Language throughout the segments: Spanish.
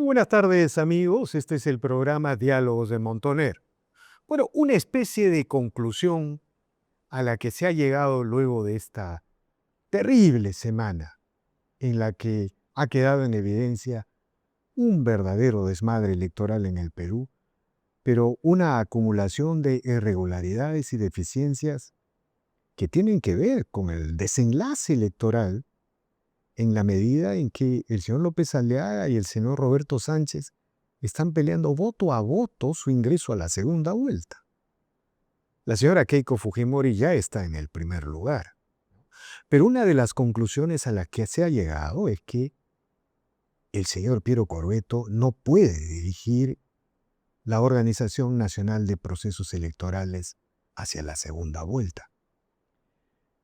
buenas tardes, amigos. Este es el programa Diálogos de Montoner. Bueno, una especie de conclusión a la que se ha llegado luego de esta terrible semana en la que ha quedado en evidencia un verdadero desmadre electoral en el Perú, pero una acumulación de irregularidades y deficiencias que tienen que ver con el desenlace electoral en la medida en que el señor López Aliaga y el señor Roberto Sánchez están peleando voto a voto su ingreso a la segunda vuelta. La señora Keiko Fujimori ya está en el primer lugar. Pero una de las conclusiones a las que se ha llegado es que el señor Piero Corvetto no puede dirigir la Organización Nacional de Procesos Electorales hacia la segunda vuelta.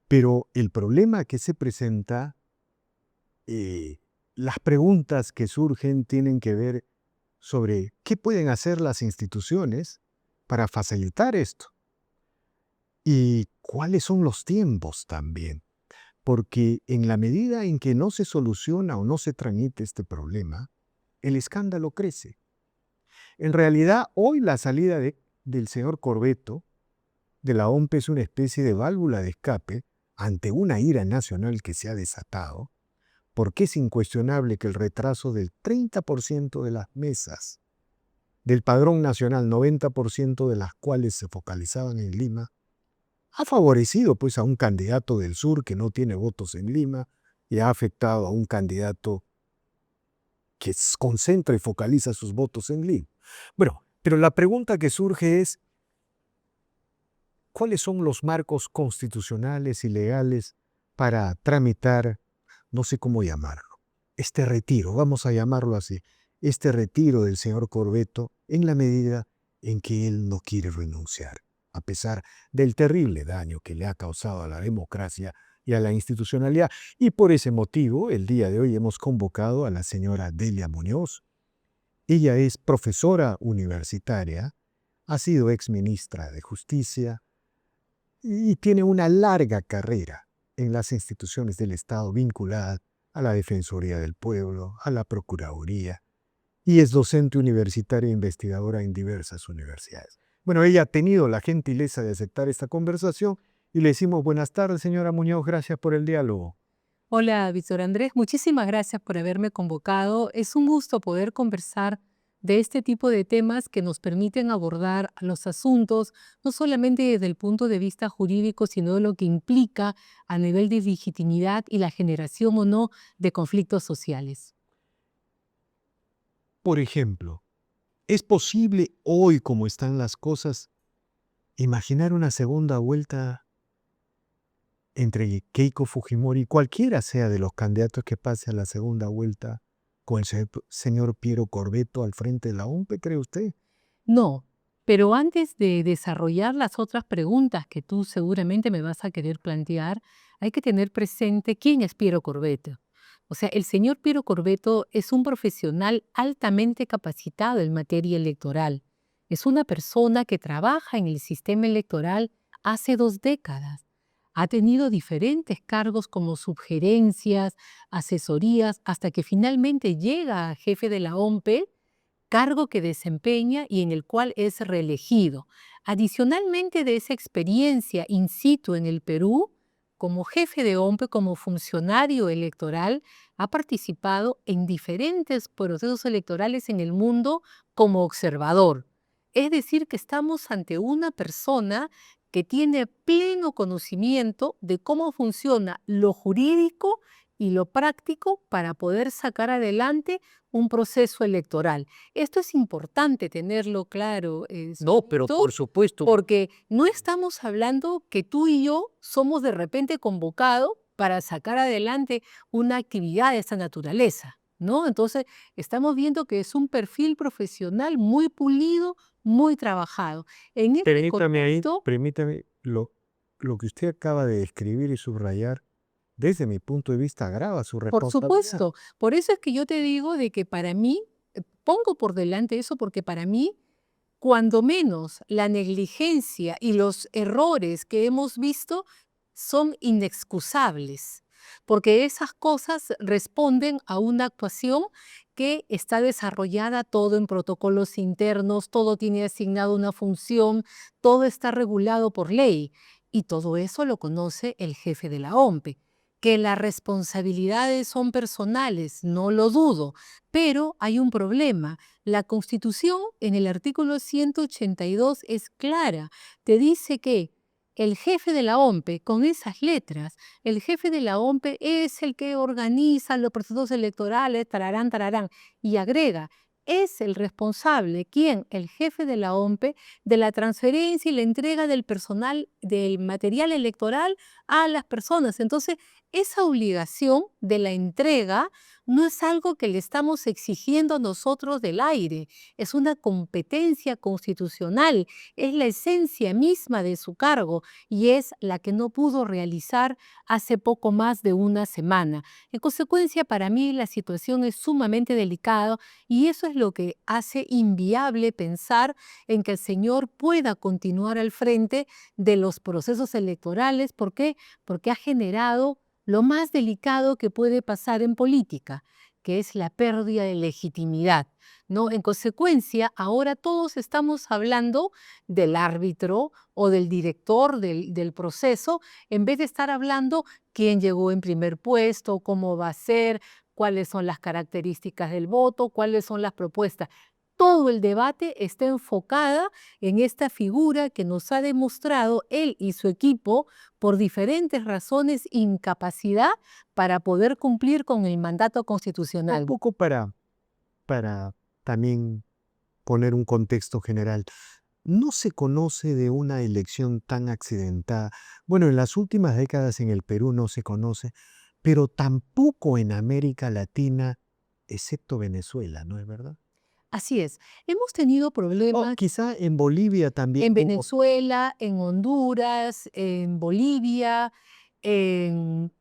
Pero el problema que se presenta, las preguntas que surgen tienen que ver sobre qué pueden hacer las instituciones para facilitar esto y cuáles son los tiempos también. Porque en la medida en que no se soluciona o no se tramite este problema, el escándalo crece. En realidad, hoy la salida del señor Corvetto de la OMP es una especie de válvula de escape ante una ira nacional que se ha desatado, porque es incuestionable que el retraso del 30% de las mesas del Padrón Nacional, 90% de las cuales se focalizaban en Lima, ha favorecido pues a un candidato del sur que no tiene votos en Lima y ha afectado a un candidato que concentra y focaliza sus votos en Lima. Bueno, pero la pregunta que surge es, ¿cuáles son los marcos constitucionales y legales para tramitar, no sé cómo llamarlo, este retiro, vamos a llamarlo así, este retiro del señor Corvetto en la medida en que él no quiere renunciar, a pesar del terrible daño que le ha causado a la democracia y a la institucionalidad? Y por ese motivo, el día de hoy hemos convocado a la señora Delia Muñoz. Ella es profesora universitaria, ha sido exministra de Justicia y tiene una larga carrera en las instituciones del Estado vinculada a la Defensoría del Pueblo, a la Procuraduría, y es docente universitaria e investigadora en diversas universidades. Bueno, ella ha tenido la gentileza de aceptar esta conversación y le decimos buenas tardes, señora Muñoz, gracias por el diálogo. Hola, Víctor Andrés, muchísimas gracias por haberme convocado. Es un gusto poder conversar de este tipo de temas que nos permiten abordar los asuntos, no solamente desde el punto de vista jurídico, sino de lo que implica a nivel de legitimidad y la generación o no de conflictos sociales. Por ejemplo, ¿es posible hoy, como están las cosas, imaginar una segunda vuelta entre Keiko Fujimori, cualquiera sea de los candidatos que pase a la segunda vuelta, con el señor Piero Corvetto al frente de la OMP, cree usted? No, pero antes de desarrollar las otras preguntas que tú seguramente me vas a querer plantear, hay que tener presente quién es Piero Corvetto. O sea, el señor Piero Corvetto es un profesional altamente capacitado en materia electoral. Es una persona que trabaja en el sistema electoral hace 2 décadas. Ha tenido diferentes cargos como sugerencias, asesorías, hasta que finalmente llega a jefe de la OMP, cargo que desempeña y en el cual es reelegido. Adicionalmente de esa experiencia in situ en el Perú, como jefe de OMPE, como funcionario electoral, ha participado en diferentes procesos electorales en el mundo como observador. Es decir, que estamos ante una persona que tiene pleno conocimiento de cómo funciona lo jurídico y lo práctico para poder sacar adelante un proceso electoral. Esto es importante tenerlo claro, No, pero por Víctor, supuesto. porque no estamos hablando que tú y yo somos de repente convocados para sacar adelante una actividad de esta naturaleza, ¿no? Entonces, estamos viendo que es un perfil profesional muy pulido, muy trabajado. En este contexto, Permítame, lo que usted acaba de describir y subrayar, desde mi punto de vista, agrava su por responsabilidad. supuesto, por eso es que yo te digo de que para mí, pongo por delante eso porque para mí, cuando menos la negligencia y los errores que hemos visto son inexcusables. porque esas cosas responden a una actuación que está desarrollada todo en protocolos internos, todo tiene asignado una función, todo está regulado por ley. Y todo eso lo conoce el jefe de la OMPE. Que las responsabilidades son personales, no lo dudo, pero hay un problema. La Constitución, en el artículo 182, es clara. Te dice que el jefe de la OMPE, con esas letras, el jefe de la OMPE es el que organiza los procesos electorales, tararán, tararán, y agrega, es el responsable, ¿quién? El jefe de la OMPE, de la transferencia y la entrega del personal, del material electoral a las personas. Entonces, esa obligación de la entrega no es algo que le estamos exigiendo nosotros del aire, es una competencia constitucional, es la esencia misma de su cargo y es la que no pudo realizar hace poco más de una semana. En consecuencia, para mí la situación es sumamente delicada y eso es lo que hace inviable pensar en que el señor pueda continuar al frente de los procesos electorales. ¿Por qué? Porque ha generado lo más delicado que puede pasar en política, que es la pérdida de legitimidad, ¿no? En consecuencia, ahora todos estamos hablando del árbitro o del director del proceso, en vez de estar hablando quién llegó en primer puesto, cómo va a ser, cuáles son las características del voto, cuáles son las propuestas. Todo el debate está enfocada en esta figura que nos ha demostrado él y su equipo por diferentes razones incapacidad para poder cumplir con el mandato Un constitucional. poco para también poner un contexto general. No se conoce de una elección tan accidentada. Bueno, en las últimas décadas en el Perú no se conoce, pero tampoco en América Latina, excepto Venezuela, ¿no es verdad? Así es, hemos tenido O problemas quizá en Bolivia también en hubo. Venezuela, en Honduras, en Bolivia, en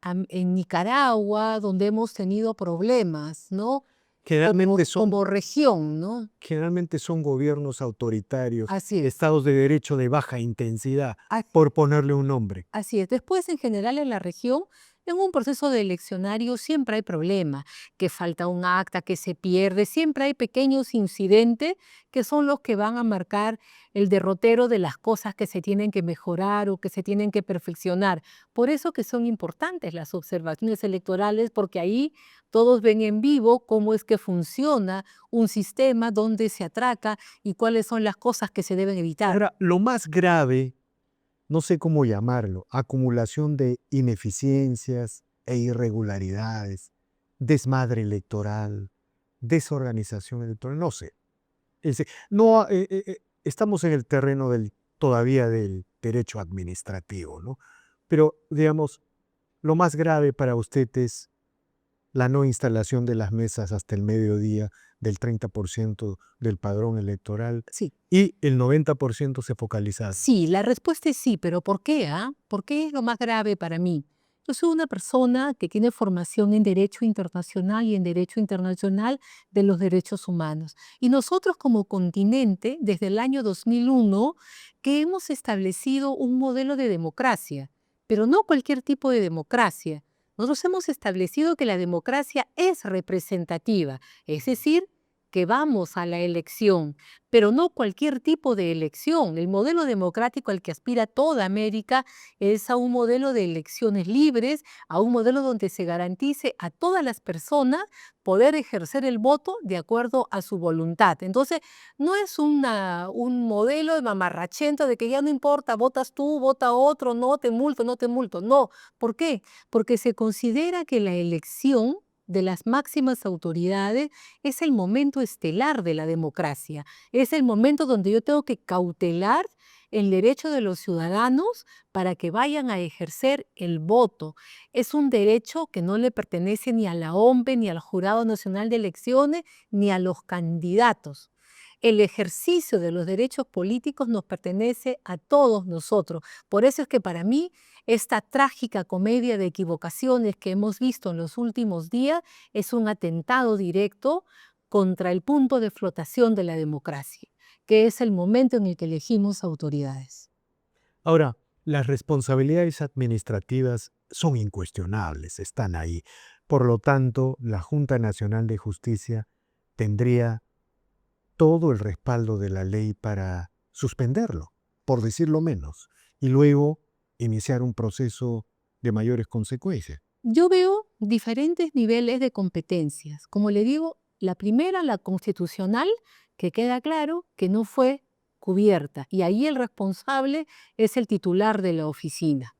Nicaragua, donde hemos tenido problemas, ¿no? Generalmente son, Como región, ¿no? generalmente son gobiernos autoritarios, Así es. estados de derecho de baja intensidad, A- por ponerle un nombre. Así es. Después, en general, en la región, en un proceso de eleccionario siempre hay problemas, que falta un acta, que se pierde, siempre hay pequeños incidentes que son los que van a marcar el derrotero de las cosas que se tienen que mejorar o que se tienen que perfeccionar. Por eso que son importantes las observaciones electorales, porque ahí todos ven en vivo cómo es que funciona un sistema, dónde se atraca y cuáles son las cosas que se deben evitar. Ahora, lo más grave, no sé cómo llamarlo, acumulación de ineficiencias e irregularidades, desmadre electoral, desorganización electoral, no sé. No, estamos en el terreno todavía del derecho administrativo, ¿no? Pero, digamos, lo más grave para usted es la no instalación de las mesas hasta el mediodía del 30% del padrón electoral Sí. y el 90% se focaliza. Sí, la respuesta es sí, pero ¿por qué? ¿Por qué es lo más grave para mí? Yo soy una persona que tiene formación en Derecho Internacional y en Derecho Internacional de los Derechos Humanos. Y nosotros como continente, desde el año 2001, que hemos establecido un modelo de democracia, pero no cualquier tipo de democracia. Nosotros hemos establecido que la democracia es representativa, es decir, que vamos a la elección, pero no cualquier tipo de elección. El modelo democrático al que aspira toda América es a un modelo de elecciones libres, a un modelo donde se garantice a todas las personas poder ejercer el voto de acuerdo a su voluntad. Entonces, no es un modelo de mamarrachento de que ya no importa, votas tú, vota otro, no te multo, no te multo. No. ¿Por qué? Porque se considera que la elección de las máximas autoridades es el momento estelar de la democracia. Es el momento donde yo tengo que cautelar el derecho de los ciudadanos para que vayan a ejercer el voto. Es un derecho que no le pertenece ni a la OMPE, ni al Jurado Nacional de Elecciones, ni a los candidatos. El ejercicio de los derechos políticos nos pertenece a todos nosotros. Por eso es que para mí esta trágica comedia de equivocaciones que hemos visto en los últimos días es un atentado directo contra el punto de flotación de la democracia, que es el momento en el que elegimos autoridades. Ahora, las responsabilidades administrativas son incuestionables, están ahí. Por lo tanto, la Junta Nacional de Justicia tendría todo el respaldo de la ley para suspenderlo, por decirlo menos, y luego iniciar un proceso de mayores consecuencias. Yo veo diferentes niveles de competencias. Como le digo, la primera, la constitucional, que queda claro que no fue cubierta. Y ahí el responsable es el titular de la oficina.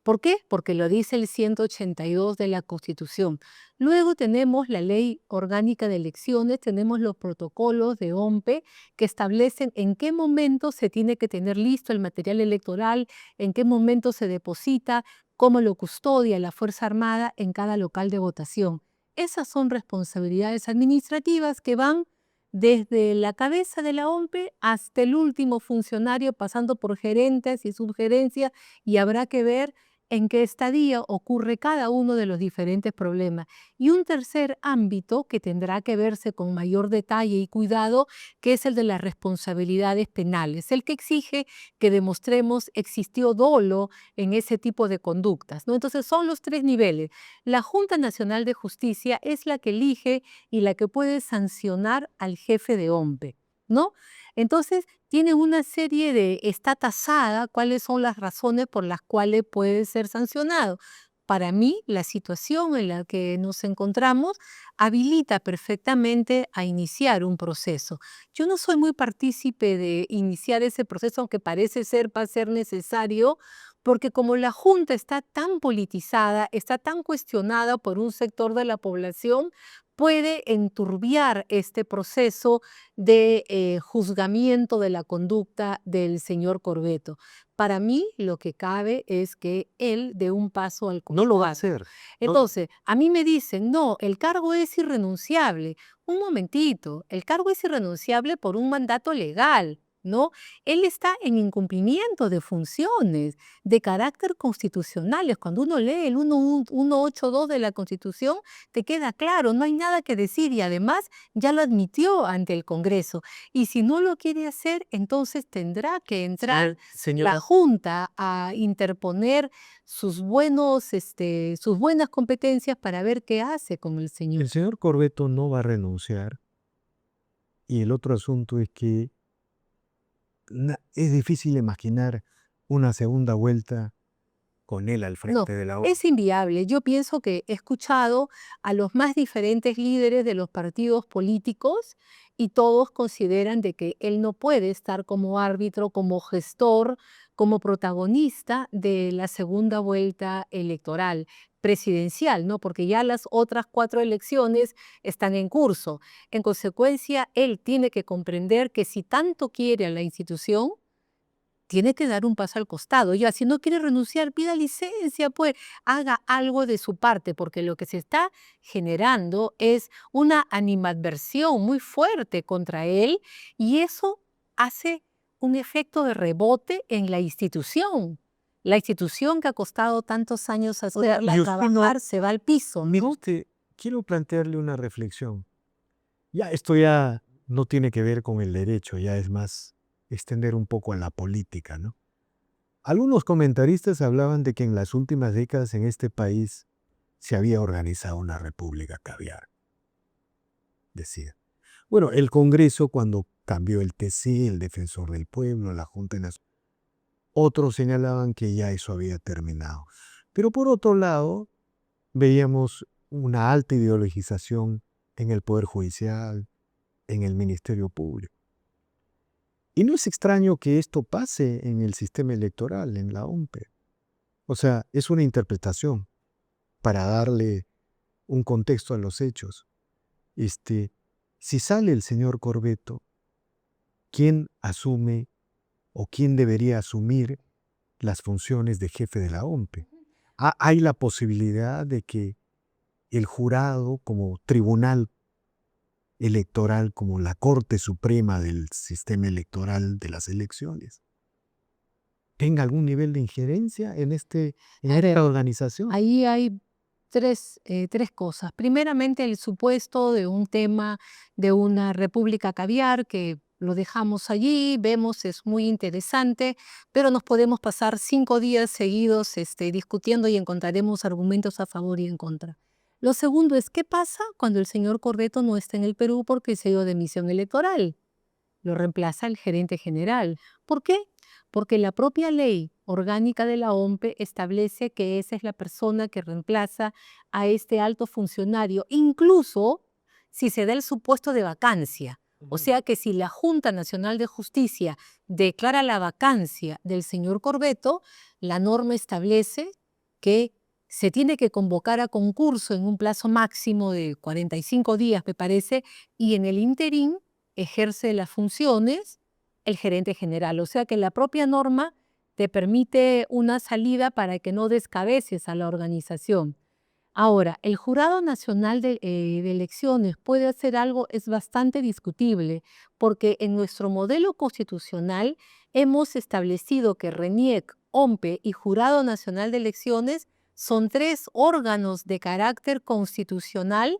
¿Por qué? Porque lo dice el 182 de la Constitución. Luego tenemos la Ley Orgánica de Elecciones, tenemos los protocolos de OMPE que establecen en qué momento se tiene que tener listo el material electoral, en qué momento se deposita, cómo lo custodia la Fuerza Armada en cada local de votación. Esas son responsabilidades administrativas que van desde la cabeza de la OMPE hasta el último funcionario, pasando por gerentes y subgerencias, y habrá que ver en qué estadio ocurre cada uno de los diferentes problemas. Y un tercer ámbito que tendrá que verse con mayor detalle y cuidado, que es el de las responsabilidades penales, el que exige que demostremos existió dolo en ese tipo de conductas, ¿no? Entonces son los tres niveles. La Junta Nacional de Justicia es la que elige y la que puede sancionar al jefe de OMPE, ¿no? Entonces, tiene una serie está tasada cuáles son las razones por las cuales puede ser sancionado. Para mí, la situación en la que nos encontramos habilita perfectamente a iniciar un proceso. Yo no soy muy partícipe de iniciar ese proceso, aunque parece ser va a ser necesario, porque como la Junta está tan politizada, está tan cuestionada por un sector de la población, puede enturbiar este proceso de juzgamiento de la conducta del señor Corvetto. Para mí, lo que cabe es que él dé un paso al No lo va a costado. hacer. Entonces, a mí me dicen, no, el cargo es irrenunciable. Un momentito, el cargo es irrenunciable por un mandato legal, ¿no? Él está en incumplimiento de funciones de carácter constitucionales. Cuando uno lee el 182 de la Constitución, te queda claro, no hay nada que decir y además ya lo admitió ante el Congreso. Y si no lo quiere hacer, entonces tendrá que entrar la Junta a interponer sus buenas competencias para ver qué hace con el señor. El señor Corvetto no va a renunciar, y el otro asunto es que es difícil imaginar una segunda vuelta con él al No, frente de la ONU. es inviable. Yo pienso que he escuchado a los más diferentes líderes de los partidos políticos y todos consideran de que él no puede estar como árbitro, como gestor, como protagonista de la segunda vuelta electoral presidencial, ¿no? Porque ya las otras 4 elecciones están en curso. En consecuencia, él tiene que comprender que si tanto quiere a la institución, tiene que dar un paso al costado. Ya, si no quiere renunciar, pida licencia, pues haga algo de su parte, porque lo que se está generando es una animadversión muy fuerte contra él y eso hace un efecto de rebote en la institución. La institución que ha costado tantos años hacerla y usted trabajar se va al piso, Mire ¿no? usted, quiero plantearle una reflexión. Ya esto ya no tiene que ver con el derecho, ya es más extender un poco a la política, ¿no? Algunos comentaristas hablaban de que en las últimas décadas en este país se había organizado una república caviar, decía. Bueno, el Congreso cuando cambió el TC, el Defensor del Pueblo, la Junta Nacional, otros señalaban que ya eso había terminado. Pero por otro lado, veíamos una alta ideologización en el Poder Judicial, en el Ministerio Público. Y no es extraño que esto pase en el sistema electoral, en la OMPE. O sea, es una interpretación para darle un contexto a los hechos. Si sale el señor Corvetto, ¿quién asume o quién debería asumir las funciones de jefe de la OMPE? Hay la posibilidad de que el jurado como tribunal electoral, como la Corte Suprema del sistema electoral de las elecciones, tenga algún nivel de injerencia en esta organización. Ahí hay tres cosas. Primeramente, el supuesto de un tema de una república caviar que Lo dejamos allí, vemos, es muy interesante, pero nos podemos pasar 5 días seguidos discutiendo y encontraremos argumentos a favor y en contra. Lo segundo es, ¿qué pasa cuando el señor Corbeto no está en el Perú porque se dio de misión electoral? Lo reemplaza el gerente general. ¿Por qué? Porque la propia ley orgánica de la OMPE establece que esa es la persona que reemplaza a este alto funcionario, incluso si se da el supuesto de vacancia. O sea que si la Junta Nacional de Justicia declara la vacancia del señor Corbeto, la norma establece que se tiene que convocar a concurso en un plazo máximo de 45 días, me parece, y en el interín ejerce las funciones el gerente general. O sea que la propia norma te permite una salida para que no descabeces a la organización. Ahora, el Jurado Nacional de Elecciones puede hacer algo, es bastante discutible, porque en nuestro modelo constitucional hemos establecido que RENIEC, OMPE y Jurado Nacional de Elecciones son 3 órganos de carácter constitucional,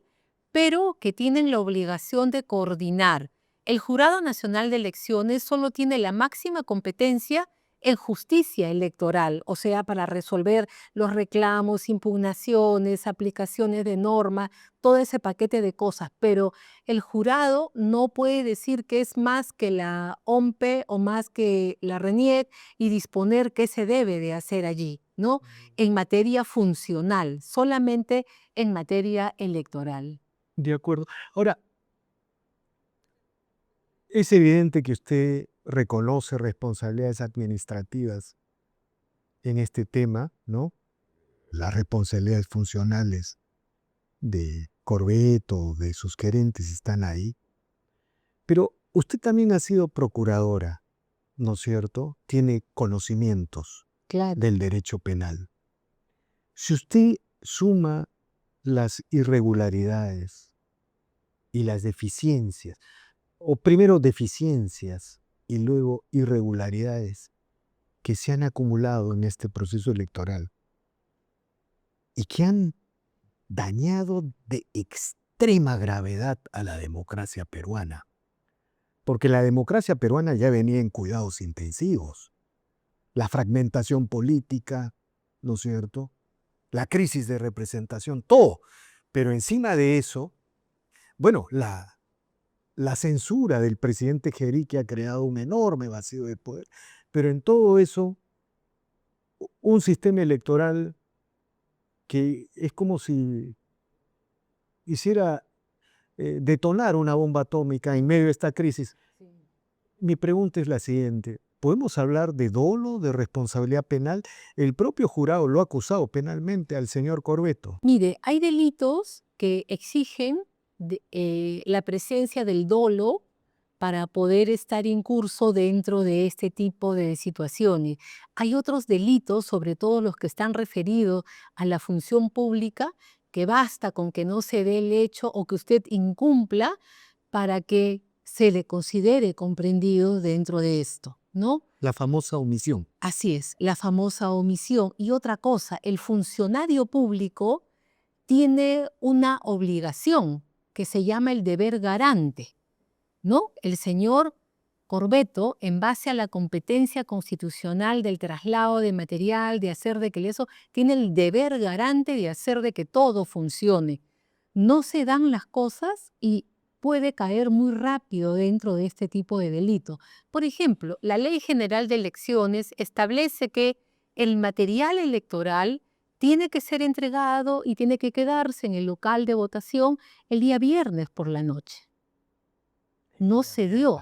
pero que tienen la obligación de coordinar. El Jurado Nacional de Elecciones solo tiene la máxima competencia en justicia electoral, o sea, para resolver los reclamos, impugnaciones, aplicaciones de norma, todo ese paquete de cosas, pero el jurado no puede decir que es más que la OMPE o más que la RENIEC y disponer qué se debe de hacer allí, ¿no? En materia funcional, solamente en materia electoral. De acuerdo. Ahora, es evidente que usted reconoce responsabilidades administrativas en este tema, ¿no? Las responsabilidades funcionales de Corbeto, de sus gerentes están ahí. Pero usted también ha sido procuradora, ¿no es cierto? Tiene conocimientos Claro. del derecho penal. Si usted suma las irregularidades y las deficiencias, o primero deficiencias y luego irregularidades que se han acumulado en este proceso electoral y que han dañado de extrema gravedad a la democracia peruana, porque la democracia peruana ya venía en cuidados intensivos, la fragmentación política, ¿no es cierto?, la crisis de representación, todo, pero encima de eso, bueno, la censura del presidente Geri, que ha creado un enorme vacío de poder, pero en todo eso, un sistema electoral que es como si hiciera detonar una bomba atómica en medio de esta crisis. Mi pregunta es la siguiente: ¿podemos hablar de dolo, de responsabilidad penal? El propio jurado lo ha acusado penalmente al señor Corbeto. Mire, hay delitos que exigen la presencia del dolo para poder estar incurso dentro de este tipo de situaciones. Hay otros delitos, sobre todo los que están referidos a la función pública, que basta con que no se dé el hecho o que usted incumpla para que se le considere comprendido dentro de esto, ¿no? La famosa omisión. Así es, la famosa omisión. Y otra cosa, el funcionario público tiene una obligación que se llama el deber garante, ¿no? El señor Corbeto, en base a la competencia constitucional del traslado de material, de hacer de que eso, tiene el deber garante de hacer de que todo funcione. No se dan las cosas y puede caer muy rápido dentro de este tipo de delito. Por ejemplo, la Ley General de Elecciones establece que el material electoral tiene que ser entregado y tiene que quedarse en el local de votación el día viernes por la noche. No se dio.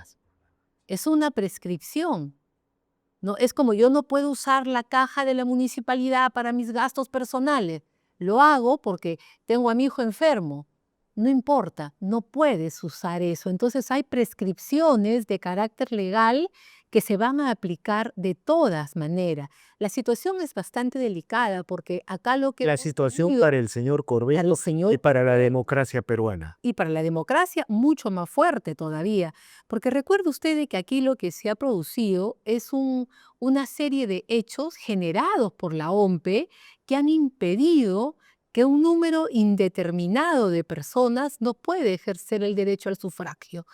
Es una prescripción. No, es como yo no puedo usar la caja de la municipalidad para mis gastos personales. Lo hago porque tengo a mi hijo enfermo. No importa, no puedes usar eso. Entonces hay prescripciones de carácter legal que se van a aplicar de todas maneras. La situación es bastante delicada porque acá lo que La hemos situación tenido para el señor para Corbeto el señor y para la democracia peruana. y para la democracia mucho más fuerte todavía, porque recuerde usted de que aquí lo que se ha producido es una serie de hechos generados por la OMPE que han impedido que un número indeterminado de personas no puede ejercer el derecho al sufragio.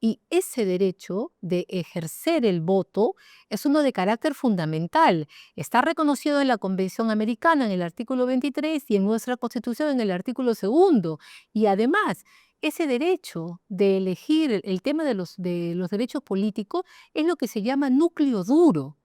Y ese derecho de ejercer el voto es uno de carácter fundamental. Está reconocido en la Convención Americana en el artículo 23 y en nuestra Constitución en el artículo 2. Y además, ese derecho de elegir el tema de los derechos políticos es lo que se llama núcleo duro.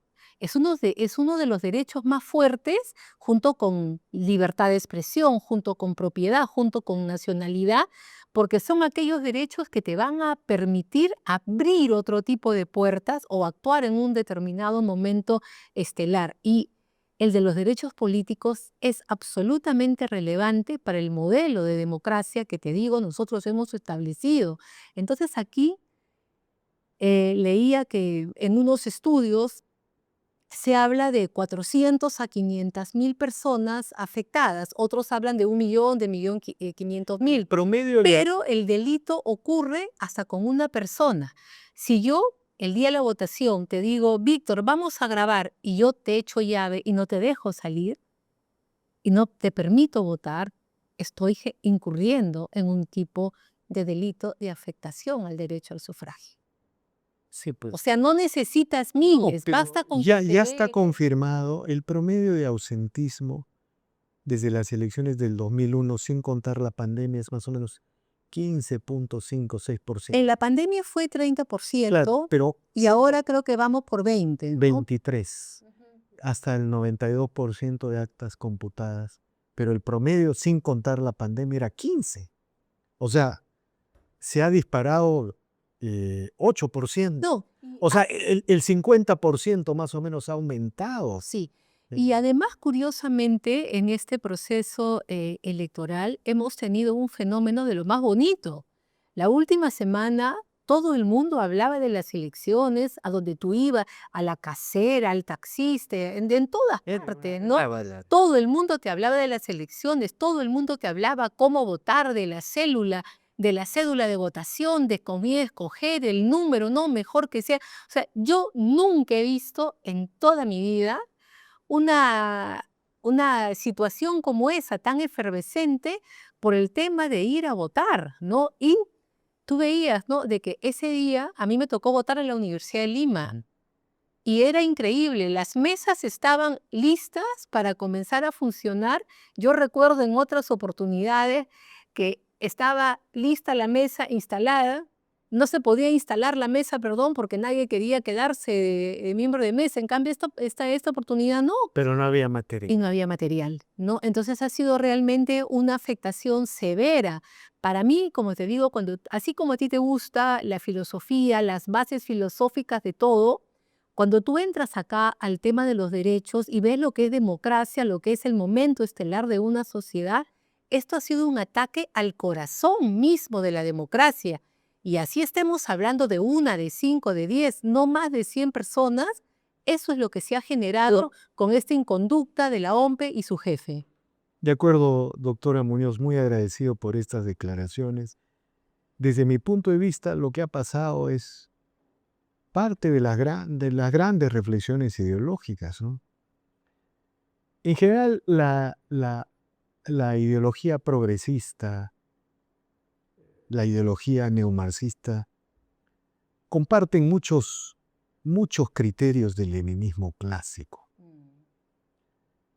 Es uno de los derechos más fuertes, junto con libertad de expresión, junto con propiedad, junto con nacionalidad, porque son aquellos derechos que te van a permitir abrir otro tipo de puertas o actuar en un determinado momento estelar. Y el de los derechos políticos es absolutamente relevante para el modelo de democracia que, te digo, nosotros hemos establecido. Entonces aquí leía que en unos estudios se habla de 400 a 500.000 personas afectadas, otros hablan de 1.000.000, de 1.500.000, Promedio, pero el delito ocurre hasta con una persona. Si yo el día de la votación te digo, Víctor, vamos a grabar, y yo te echo llave y no te dejo salir y no te permito votar, estoy incurriendo en un tipo de delito de afectación al derecho al sufragio. sí, O pues. sea, no necesitas No, miles, pero basta con ya, que te ya está vean. confirmado el promedio de ausentismo desde las elecciones del 2001, sin contar la pandemia, es más o menos 15.5, 6%. En la pandemia fue Claro, 30% pero y ahora creo que vamos por 20, ¿no? 23, Ujú. hasta el 92% de actas computadas, pero el promedio sin contar la pandemia era 15. O sea, se ha disparado 8%. No, O sea, el 50% más o menos ha aumentado. sí. Y además, curiosamente, en este proceso electoral hemos tenido un fenómeno de lo más bonito. La última semana todo el mundo hablaba de las elecciones, a donde tú ibas, a la casera, al taxista, en todas partes, ¿no? Todo el mundo te hablaba de las elecciones, todo el mundo te hablaba cómo votar, de la cédula de votación, de cómo escoger el número, no, mejor que sea. O sea, yo nunca he visto en toda mi vida una, una situación como esa, tan efervescente por el tema de ir a votar, ¿no? Y tú veías, ¿no?, de que ese día a mí me tocó votar en la Universidad de Lima. Ujú. Y era increíble, las mesas estaban listas para comenzar a funcionar. Yo recuerdo en otras oportunidades que estaba lista la mesa instalada, no se podía instalar la mesa, perdón, porque nadie quería quedarse de miembro de mesa. En cambio, esta oportunidad no, Pero no había y material. no había material, ¿no? Entonces ha sido realmente una afectación severa. Para mí, como te digo, así como a ti te gusta la filosofía, las bases filosóficas de todo, cuando tú entras acá al tema de los derechos y ves lo que es democracia, lo que es el momento estelar de una sociedad, esto ha sido un ataque al corazón mismo de la democracia. Y así estemos hablando de 1, de 5, de 10, no más de 100 personas, eso es lo que se ha generado con esta inconducta de la OMPE y su jefe. De acuerdo, doctora Muñoz, muy agradecido por estas declaraciones. Desde mi punto de vista, lo que ha pasado es parte de las grandes reflexiones ideológicas, ¿no? En general, la ideología progresista, la ideología neomarxista, comparten muchos criterios del leninismo clásico.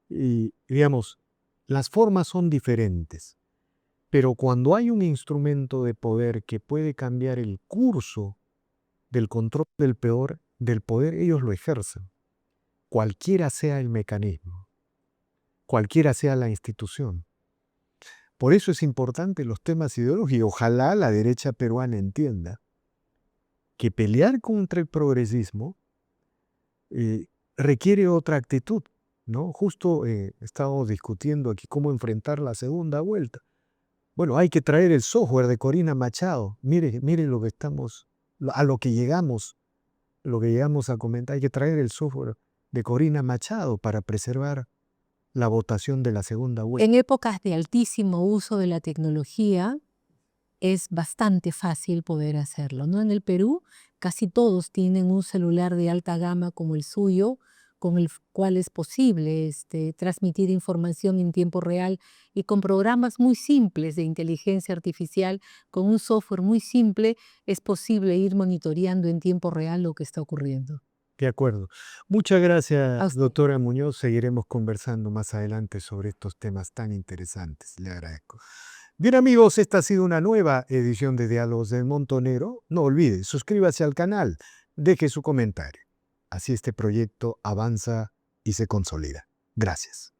Y, digamos, las formas son diferentes, pero cuando hay un instrumento de poder que puede cambiar el curso del control del poder, ellos lo ejercen, cualquiera sea el mecanismo, cualquiera sea la institución. Por eso es importante los temas ideológicos. Ojalá la derecha peruana entienda que pelear contra el progresismo requiere otra actitud, ¿no? Justo estábamos discutiendo aquí cómo enfrentar la segunda vuelta. Bueno, hay que traer el software de Corina Machado. Mire lo que a lo que llegamos a comentar. Hay que traer el software de Corina Machado para preservar la votación de la segunda vuelta. En épocas de altísimo uso de la tecnología, es bastante fácil poder hacerlo, ¿no? En el Perú, casi todos tienen un celular de alta gama como el suyo, con el cual es posible transmitir información en tiempo real y con programas muy simples de inteligencia artificial, con un software muy simple, es posible ir monitoreando en tiempo real lo que está ocurriendo. De acuerdo. Muchas A gracias, usted. doctora Muñoz. Seguiremos conversando más adelante sobre estos temas tan interesantes. Le agradezco. Bien amigos, esta ha sido una nueva edición de Diálogos del Montonero. No olvide, suscríbase al canal, deje su comentario. Así este proyecto avanza y se consolida. Gracias.